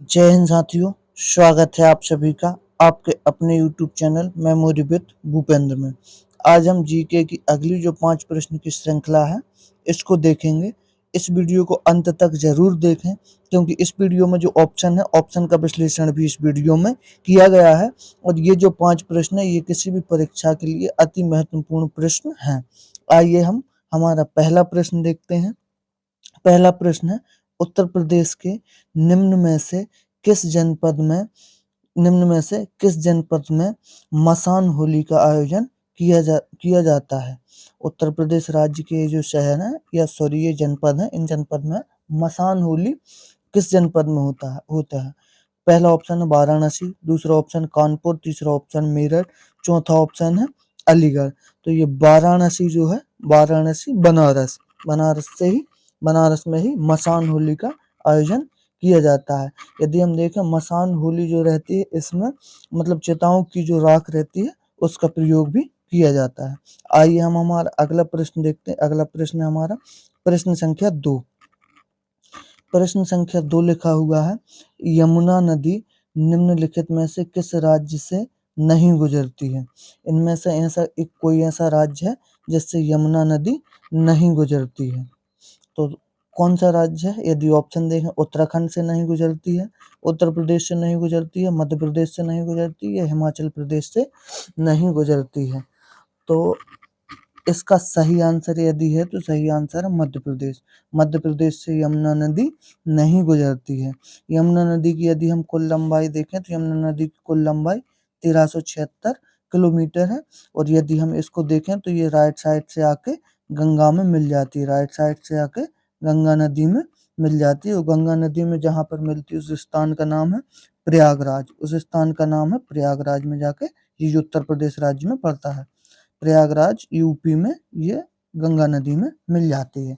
जय हिंद साथियों, स्वागत है आप सभी का आपके अपने YouTube channel memory with Bhupendra में। आज हम जीके की अगली जो 5 प्रश्न की श्रृंखला है इसको देखेंगे। इस वीडियो को अंत तक जरूर देखें क्योंकि इस वीडियो में जो ऑप्शन है ऑप्शन का विश्लेषण भी इस वीडियो में किया गया है और ये जो 5 प्रश्न है ये किसी भी परीक्षा के लिए अति महत्वपूर्ण प्रश्न हैं। आइए हम हमारा पहला प्रश्न देखते हैं। पहला प्रश्न है, उत्तर प्रदेश के निम्न में से किस जनपद में मसान होली का आयोजन किया जाता है। उत्तर प्रदेश राज्य के जो शहर हैं या सॉरी ये जनपद हैं, इन जनपद में मसान होली किस जनपद में होता है। पहला ऑप्शन है वाराणसी, दूसरा ऑप्शन कानपुर, तीसरा ऑप्शन मेरठ, चौथा ऑप्शन है अलीगढ़। तो ये वाराणसी जो है, वाराणसी बनारस में ही मसान होली का आयोजन किया जाता है। यदि हम देखें मसान होली जो रहती है इसमें मतलब चिताओं की जो राख रहती है उसका प्रयोग भी किया जाता है। आइए हम हमारा अगला प्रश्न देखते हैं। अगला प्रश्न है हमारा प्रश्न संख्या 2। प्रश्न संख्या 2 लिखा हुआ है, यमुना नदी निम्नलिखित में से किस राज्य से नहीं गुजरती है। इनमें से कोई ऐसा राज्य है जिससे यमुना नदी नहीं गुजरती है। तो कौन सा राज्य है? यदि ऑप्शन देखें, उत्तराखंड से नहीं गुजरती है, उत्तर प्रदेश से नहीं गुजरती है, मध्य प्रदेश से नहीं गुजरती है, हिमाचल प्रदेश से नहीं गुजरती है। तो इसका सही आंसर यदि है तो सही आंसर है मध्य प्रदेश। मध्य प्रदेश से यमुना नदी नहीं गुजरती है। यमुना नदी की यदि हम कुल लंबाई देखें तो यमुना नदी की कुल लंबाई 1376 किलोमीटर है और यदि हम इसको देखें तो ये राइट साइड से आके गंगा में मिल जाती है। राइट साइड से आके गंगा नदी में मिल जाती है और गंगा नदी में जहाँ पर मिलती है उस स्थान का नाम है प्रयागराज। उस स्थान का नाम है प्रयागराज में जाके ये उत्तर प्रदेश राज्य में पड़ता है। प्रयागराज यूपी में ये गंगा नदी में मिल जाती है।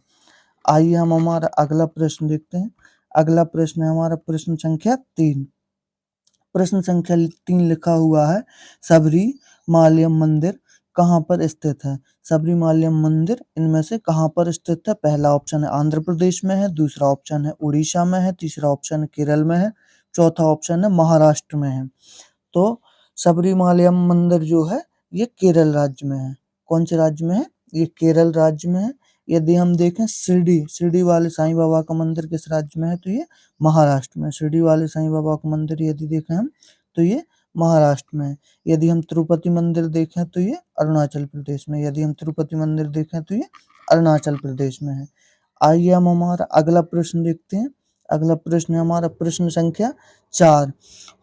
आइए हम हमारा अगला प्रश्न देखते हैं। अगला प्रश्न है हमारा प्रश्न संख्या 3। प्रश्न संख्या 3 लिखा हुआ है, सबरीमालयम मंदिर कहाँ पर स्थित है। सबरीमालयम मंदिर इनमें से कहाँ पर स्थित है। पहला ऑप्शन है आंध्र प्रदेश में है, दूसरा ऑप्शन है उड़ीसा में है, तीसरा ऑप्शन केरल में है, चौथा ऑप्शन है महाराष्ट्र में है। तो सबरीमालयम मंदिर जो है ये केरल राज्य में है। कौन से राज्य में है? ये केरल राज्य में है। यदि हम देखें शिरडी वाले साईं बाबा का मंदिर किस राज्य में है तो ये महाराष्ट्र में। शिरडी वाले साईं बाबा का मंदिर यदि देखें हम तो ये महाराष्ट्र में है। यदि हम तिरुपति मंदिर देखें तो ये अरुणाचल प्रदेश में। यदि हम तिरुपति मंदिर देखें तो ये अरुणाचल प्रदेश में है। आइए हम हमारा अगला प्रश्न देखते हैं। अगला प्रश्न है हमारा प्रश्न संख्या 4।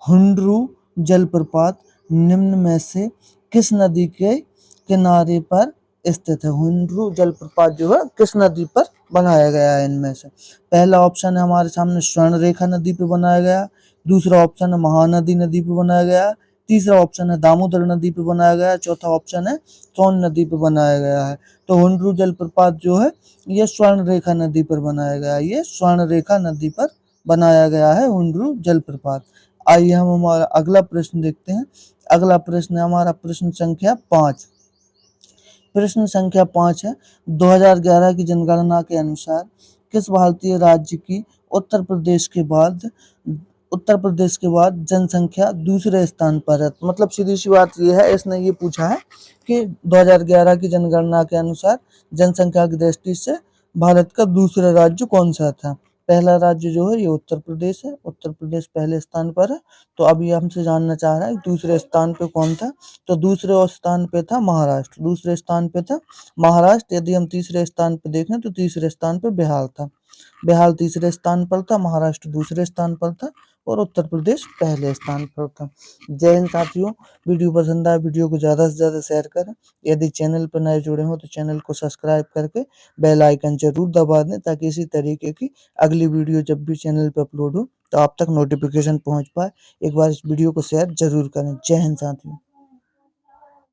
हुंड्रू जलप्रपात निम्न में से किस नदी के किनारे पर स्थित है। हुंड्रू जलप्रपात जो है किस नदी पर बनाया गया है इनमें से। पहला ऑप्शन है हमारे सामने स्वर्णरेखा नदी पे बनाया गया, दूसरा ऑप्शन है महानदी नदी पे बनाया गया, तीसरा ऑप्शन है दामोदर नदी पे बनाया गया, चौथा ऑप्शन है सोन नदी पे बनाया गया है। तो हुंड्रू जलप्रपात जो है ये स्वर्णरेखा नदी पर बनाया गया है। ये स्वर्णरेखा नदी पर बनाया गया है हुंड्रू जलप्रपात। आइए हम हमारा अगला प्रश्न देखते हैं। अगला प्रश्न है हमारा प्रश्न संख्या 5। प्रश्न संख्या 5 है, 2011 की जनगणना के अनुसार किस भारतीय राज्य की उत्तर प्रदेश के बाद जनसंख्या दूसरे स्थान पर है। मतलब सीधी सी बात ये है, इसने ये पूछा है कि 2011 की जनगणना के अनुसार जनसंख्या की दृष्टि से भारत का दूसरा राज्य कौन सा था। पहला राज्य जो है ये उत्तर प्रदेश है, उत्तर प्रदेश पहले स्थान पर है। तो अभी हमसे जानना चाह रहा है दूसरे स्थान पे कौन था। तो दूसरे स्थान पे था महाराष्ट्र। दूसरे स्थान पे था महाराष्ट्र। यदि हम तीसरे स्थान पे देखें तो तीसरे स्थान पे बिहार था। बिहार तीसरे स्थान पर था, महाराष्ट्र दूसरे स्थान पर था और उत्तर प्रदेश पहले स्थान पर था। जय हिंद साथियों, वीडियो पसंद आए वीडियो को ज़्यादा से ज़्यादा शेयर करें। यदि चैनल पर नए जुड़े हो तो चैनल को सब्सक्राइब करके बेल आइकन जरूर दबा दें ताकि इसी तरीके की अगली वीडियो जब भी चैनल पर अपलोड हो तो आप तक नोटिफिकेशन पहुंच पाए। एक बार इस वीडियो को शेयर जरूर करें। जय हिंद साथियों।